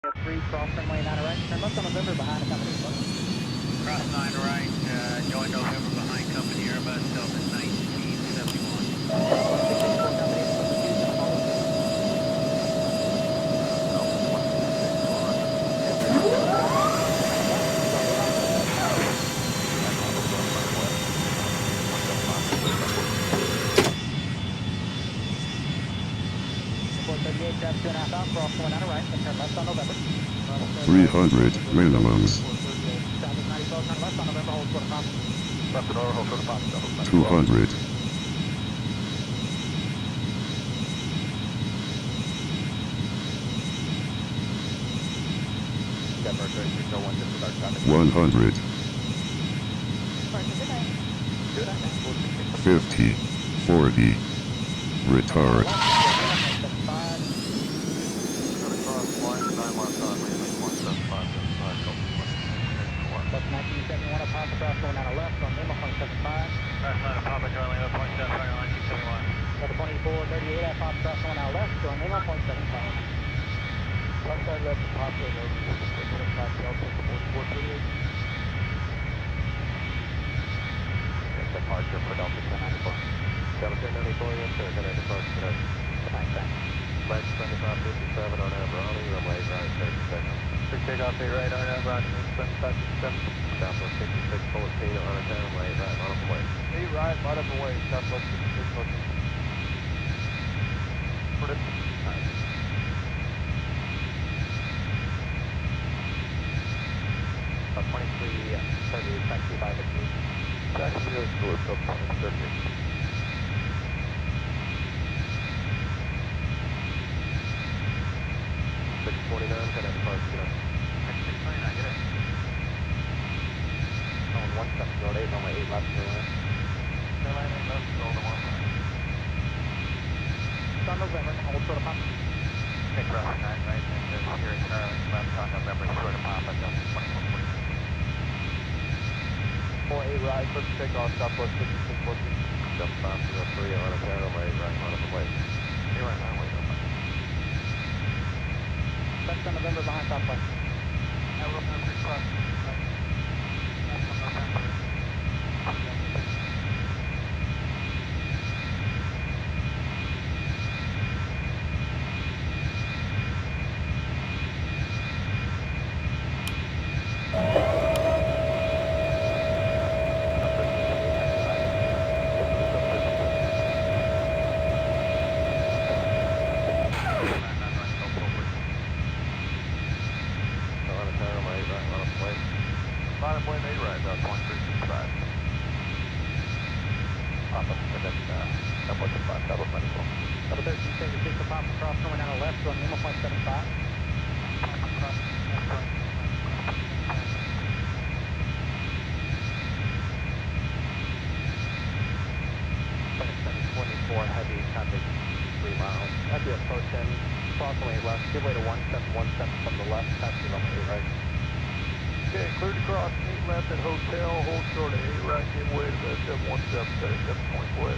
3, cross runway 9 right, turn left on November behind the company. Cross 9 right, join November behind company Airbus Delta 1971. 1684 company, November 2, going to follow through. Report 38, traffic 2.5 out, cross runway 9 right, then turn left on November. 300 minimums. Southwest 94, turn left on November, hold short of Papa. Left to door, hold short of Papa, Southwest 94. 200. Denver 3601, disregard traffic. 100. Merchant, good night. Good night now, 46. 50. 40. Retard. 75. Gonna cross line, 9 miles on, mainland 17575, Delta 21. Plus 1971 up Papa, cross runway 9 left, on Lima, 0.75. Cross 9 of Papa, join Lima, 0.75, 1971. Delta 24, 38 at Papa, cross runway 9 left, join Lima, 0.75. Left side left to Papa, over 475 Delta 4438. Yes, departure for Delta 1094. Delta 1094, yes sir, good night, departure today. Good night, thanks. Flight 7557 on Brownie, runway 8 right, cleared for takeoff. Clear takeoff 8 right on Brownie, 7557. Southwest 6614 on a runway 8 right, line up and wait. 8 right, line up and wait, Southwest 6614. For this? Alright. About 2338, taxi by Victory. Taxi to Duluth, Delta 2338. 629, can I departure, good night. 629, get it. On 1708, runway 8 left, clear land. Clear line 8 left, roll to 15. It's on November, hold short of Papa. Okay, cross 9 right, then just Sierra Charlie, left on November, short of Papa, Delta 2449. 48 right, clear for takeoff, Southwest 6614. Delta 503 on a runway 8 right, line up and wait. 8 right, line wait, open. Left on November behind Southwest. November, cross 9 right, left on November, for Delta 15. Bottom wind 8 right, about 2365. Papa, and then Southwest 5, Southwest 94. Double 1376 to Papa, cross runway 9 left, join Lima, 0.75. Papa, cross 9 left, join Lima, cross 0.75, Delta 1394. FedEx 724 heavy, traffic 3 miles. As we approach in, cross runway 8 left, give way to 1717 from the left, taxi runway 8 right. Okay, cleared to cross 8 left at hotel, hold short at 8 right, give way to the 717, FedEx 724.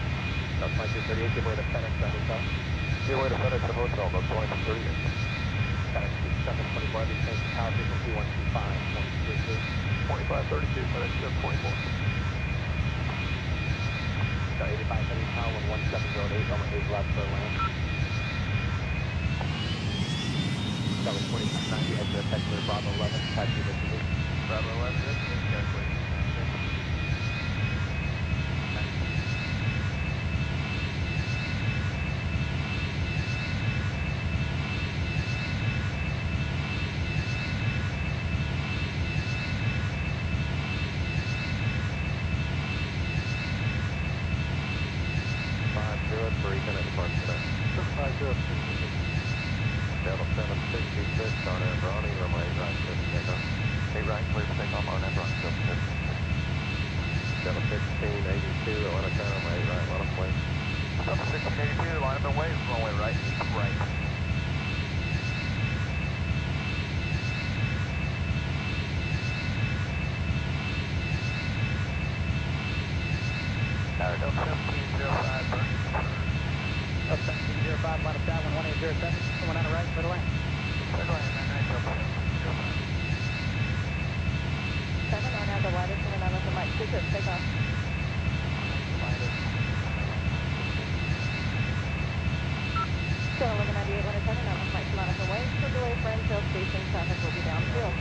That's 2238, give way to FedEx at hotel. Give way to FedEx at hotel, that's 2238. FedEx 724 heavy, change to tower frequency 125.32. 2532, FedEx 724. Got 85 heavy tower, 1708, runway 8 left for land. That was 4690, exit Texas Bravo 11, taxi to Duluth. Bravo 11, this is got 4690, good. Thanks. 503, can I depart today? 503. Delta 766 on Brownie, runway 8 right, clear for takeoff. 8 right, clear for takeoff on Brownie, Delta 766. Delta 1682, Atlanta Tower, runway 8 right, line up and wait. Delta 1682, line up and wait, runway right, 8 right. Delta 1705, burning first. Up 1705, line of tower, 1807, someone on the right, clear to land. 7 on the widest and then with the mic. Take off. So 1198, 107, now with Mike Monica Way. Click away for Enfield Station. Traffic will be downfield.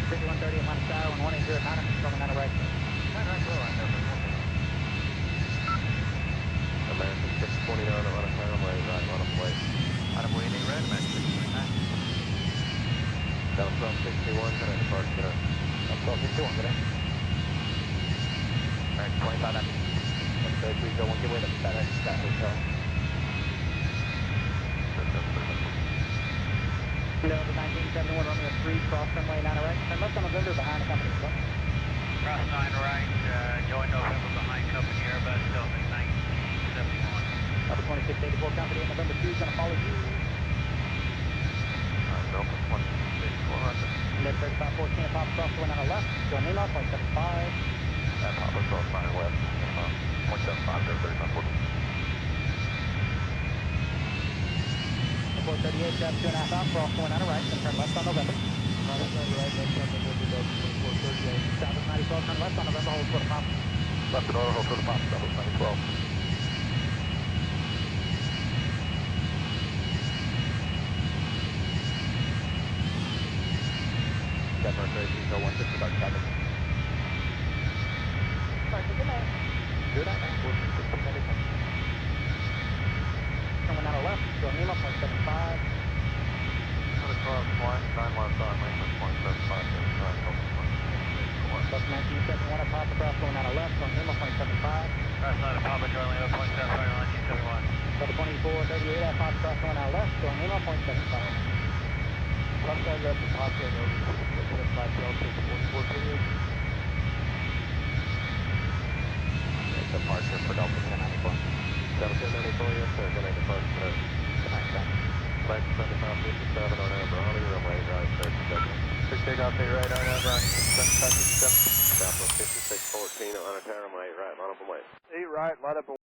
5130 at Montestar, 180 at Nana, going down the right. American 629 on a town way, right, on a plate. Adam Wheeling, red, American 629. Down 1261, can I depart, can I? Up 1261, good day. American 25, that's 133, give way to FedEx, that hotel. Delta 1971, Romeo 3, cross runway 9 right, turn left on November behind the company. Cross 9 right, join November behind company Airbus, Delta 1971. Delta 2684 company in November 2 is going to follow you. Delta 268400. Net 3514 at Papa Cross going on the left, join Lima, 0.75. Papa Cross 9 west, Lima, 0.75, Delta 3514. 438, traffic 2.5 out, cross going on the right, then turn left on November. Right, left on November, Delta 2438. Southwest 9012, turn left on November, hold for the Papa. Left and order, hold for the Papa, Southwest 9012. Denver 3301, disregard traffic. Departure, good night. Good night, man. 141696. Coming out of left, join Lima, 0.75. Another cross, 9 left on Lima, 0.75, there's Delta 2684. Delta 1971 at Papa Cross going out of left, join Lima, 0.75. Cross 9 at Papa, join Lima, 0.75, 1971. Delta 2438 at Papa Cross going out of left, join Lima, 0.75. Left side left to Papa and over to 175 Delta 2438. Okay, departure for Delta 1094. Delta 1094, yes sir, good night, departure for that. Good night, sir. Flight 7557 on Air Brownie, runway 8 right, clear for takeoff. Clear takeoff, 8 right, on Air Brownie, 7557. Southwest 5614 on a runway 8 right, line up and wait. 8 right, line up and